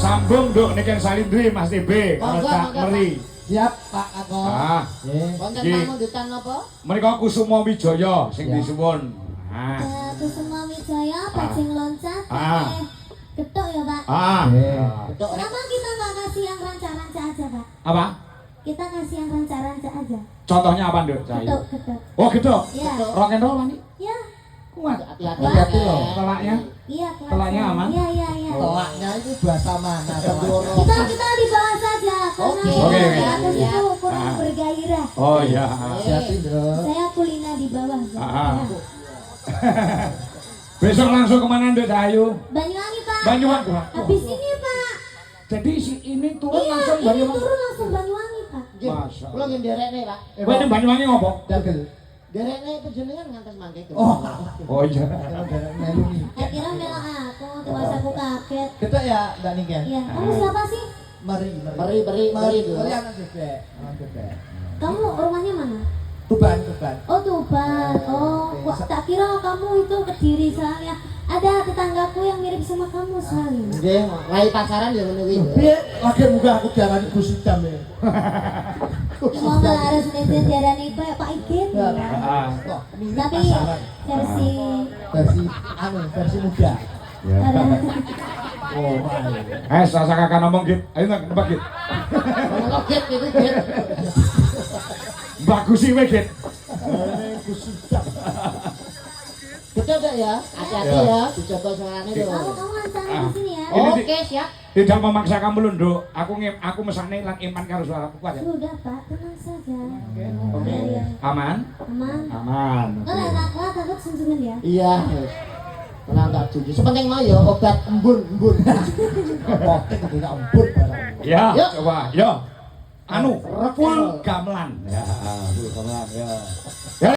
Sambung nduk niken Salindri Mas TB kalau tak meri. Siap Pak Ako. Ah. Wonten pamundutan napa? Menika Kusuma Wijaya sing disuwun. Ah. Kusuma Wijaya bajing loncat. Getuk ya Pak. Getuk. Kenapa kita nggak kasih yang ranca-ranca aja Pak? Apa? Kita kasih yang ranca-ranca aja. Contohnya apa nduk? Getuk, getuk. Oh getuk. Iya. Rock and roll nih. Iya. Kuat. Hati-hati loh. Telaknya? Iya. Telaknya aman? Iya. Telaknya itu bahasa mana? Kita di bawah saja karena Oke. atas itu kurang bergairah. Oh iya. Hati-hati Bro. Saya kulina di bawah. Besok langsung kemana nduk Ayu? Banyuwangi Pak. Banyuwangi. Habis ini Pak. Jadi si ini turun Iya, langsung ini Banyuwangi. turun langsung Banyuwangi Pak. Masa. Kula nggih nderekne Pak. Kowe ning Banyuwangi ngopo? Dagel. Derekne panjenengan ngantos mangke. Oh iya. Melu nih. Saya kira melok aku, terus aku kaget. Kita ya Mbak Niken. Iya, kamu siapa sih? Mari. Meri dulu. Mari anak bebek. Anak bebek. Kamu rumahnya mana? Tuban. Oh Tuban. Oh, kok tak kira kamu itu Kediri soalnya. Ada tetanggaku yang mirip sama kamu sekali. Nggih, lagi pacaran ya ngene kuwi. Piye lagi muga aku diarani Gus Idam ya. Mau harus ngejar diarani Pak Igit. Tapi versi muda. Oh, Sasa kakak ngomong Git. Ayo nembak Git. Ngomong Git itu Git. Bagus sih we Git. Gus Idam. Betul Dek ya? Hati-hati ya, dijaga suarane lho. Kamu lancaran di sini ya. Oke, siap. Tidak memaksa kamu lho, Nduk. Aku mesane lan iman karo suaraku kuat ya. Sudah Pak, tenang saja. Oke. Iya. Aman? Aman. Kalau takut sungsungan ya. Iya. Tenang tak jujur. Sepenting mah ya obat embun. Potek tidak embun barang. Ya, Yuk. coba. Yo. Anu, full gamelan. Ya, full gamelan ya.